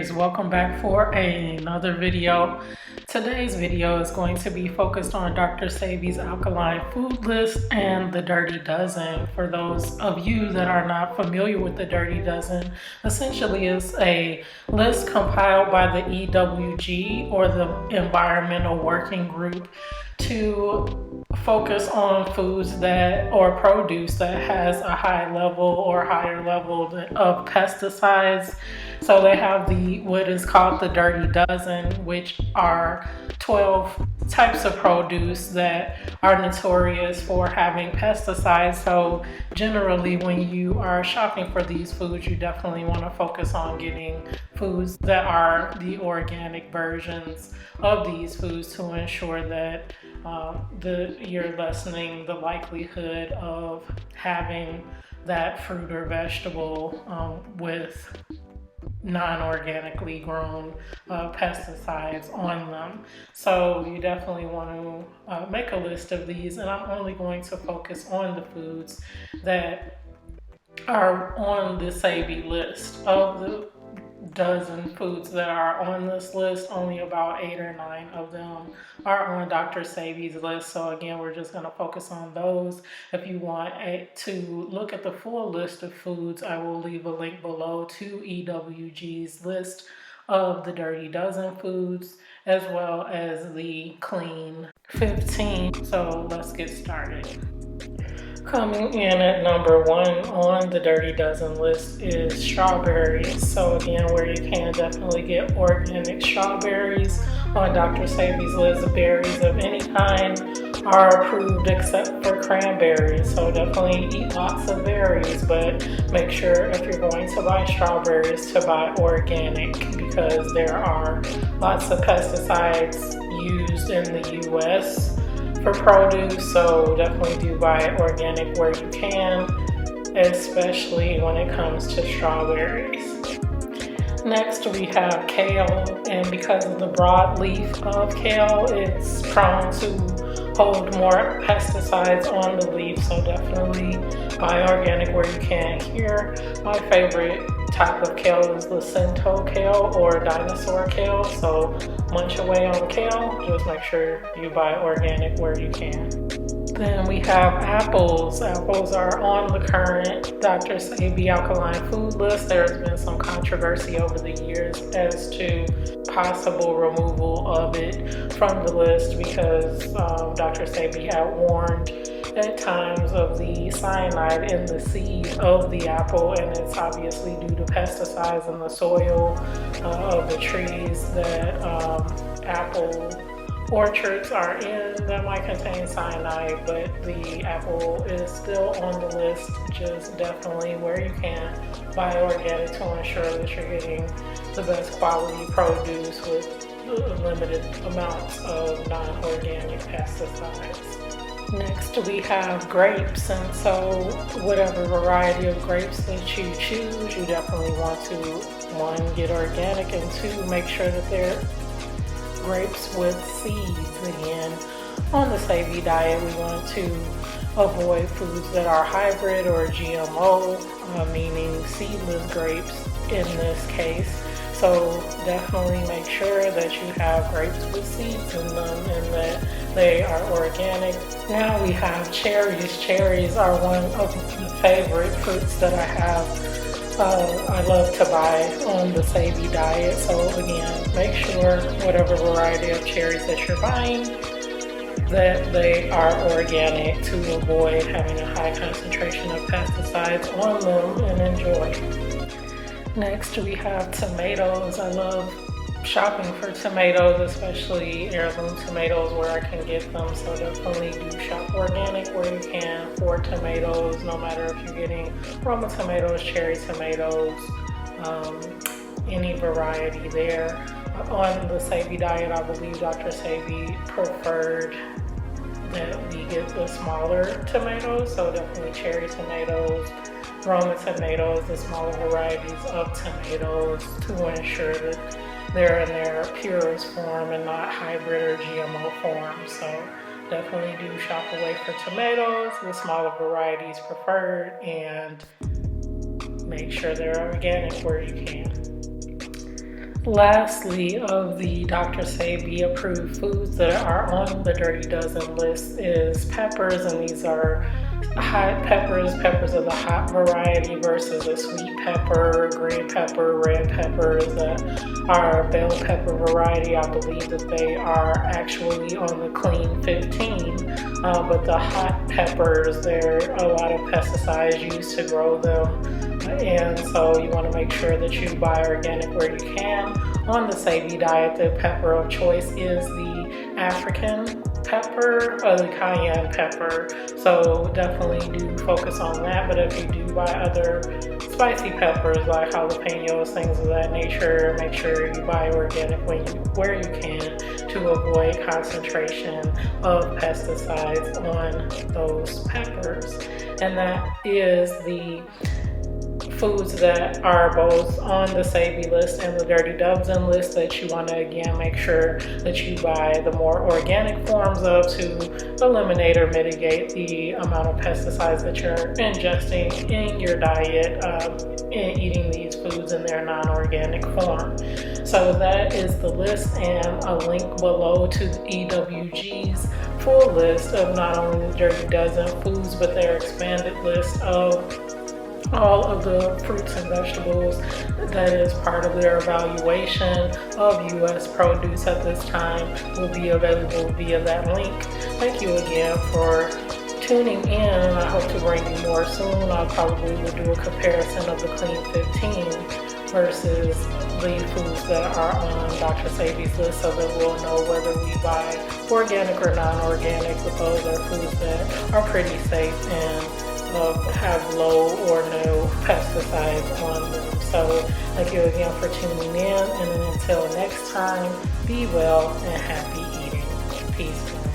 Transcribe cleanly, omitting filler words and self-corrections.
series. Welcome back for another video. Today's video is going to be focused on Dr. Sebi's alkaline food list and the Dirty Dozen. For those of you that are not familiar with the Dirty Dozen, essentially it's a list compiled by the EWG, or the Environmental Working Group, to focus on foods that, or produce that has a high level or higher level of pesticides. So they have what is called the Dirty Dozen, which are 12 types of produce that are notorious for having pesticides. So generally, when you are shopping for these foods, you definitely want to focus on getting foods that are the organic versions of these foods to ensure that you're lessening the likelihood of having that fruit or vegetable with non-organically grown pesticides on them. So you definitely want to make a list of these, and I'm only going to focus on the foods that are on the SEBI list. Of the dozen foods that are on this list, only about 8 or 9 of them are on Dr. Sebi's list. So again, we're just going to focus on those. If you want to look at the full list of foods, I will leave a link below to EWG's list of the Dirty Dozen foods, as well as the Clean 15. So let's get started. Coming in at number 1 on the Dirty Dozen list is strawberries. So again, where you can definitely get organic strawberries on Dr. Sebi's list. Berries of any kind are approved except for cranberries. So definitely eat lots of berries, but make sure if you're going to buy strawberries to buy organic, because there are lots of pesticides used in the US for produce. So definitely do buy organic where you can, especially when it comes to strawberries. Next, we have kale, and because of the broad leaf of kale, it's prone to hold more pesticides on the leaf. So definitely buy organic where you can. Here, my favorite type of kale is the Cento kale or dinosaur kale. So munch away on kale, just make sure you buy organic where you can. Then we have apples. Apples are on the current Dr. Sebi alkaline food list. There's been some controversy over the years as to possible removal of it from the list, because Dr. Sebi had warned at times of the cyanide in the seed of the apple, and it's obviously due to pesticides in the soil of the trees that apple orchards are in that might contain cyanide. But the apple is still on the list. Just definitely where you can buy organic to ensure that you're getting the best quality produce with limited amounts of non-organic pesticides. Next, we have grapes, and so whatever variety of grapes that you choose, you definitely want to, 1, get organic, and 2, make sure that they're grapes with seeds. Again, on the Sebi diet, we want to avoid foods that are hybrid or GMO, meaning seedless grapes in this case. So definitely make sure that you have grapes with seeds in them and that they are organic. Now we have cherries. Cherries are one of the favorite fruits that I have. I love to buy on the Sebi diet. So again, make sure whatever variety of cherries that you're buying, that they are organic to avoid having a high concentration of pesticides on them, and enjoy. Next, we have tomatoes. I love shopping for tomatoes, especially heirloom tomatoes where I can get them. So definitely do shop organic where you can for tomatoes, no matter if you're getting Roma tomatoes, cherry tomatoes, any variety there. On the Sebi diet, I believe Dr. Sebi preferred that we get the smaller tomatoes, so definitely cherry tomatoes, Roma tomatoes, the smaller varieties of tomatoes, to ensure that they're in their purest form and not hybrid or GMO form. So definitely do shop away for tomatoes, the smaller varieties preferred, and make sure they're organic where you can. Lastly, of the Dr. Sebi approved foods that are on the Dirty Dozen list is peppers, and these are hot peppers, peppers of the hot variety versus the sweet pepper, green pepper, red peppers that are bell pepper variety. I believe that they are actually on the clean 15, but the hot peppers, there are a lot of pesticides used to grow them. And so you want to make sure that you buy organic where you can. On the Sebi diet, the pepper of choice is the African pepper or the cayenne pepper. So definitely do focus on that. But if you do buy other spicy peppers like jalapenos, things of that nature, make sure you buy organic where you can to avoid concentration of pesticides on those peppers. And that is the foods that are both on the Sebi list and the Dirty Dozen list that you want to again make sure that you buy the more organic forms of to eliminate or mitigate the amount of pesticides that you're ingesting in your diet in eating these foods in their non-organic form. So that is the list, and a link below to the EWG's full list of not only the Dirty Dozen foods but their expanded list of all of the fruits and vegetables that is part of their evaluation of U.S. produce at this time will be available via that link. Thank you again for tuning in, and I hope to bring you more soon. I probably will do a comparison of the Clean 15 versus the foods that are on Dr. Sebi's list so that we'll know whether we buy organic or non-organic, but those are foods that are pretty safe and have low or no pesticides on them. So thank you again for tuning in, and then until next time, be well and happy eating. Peace.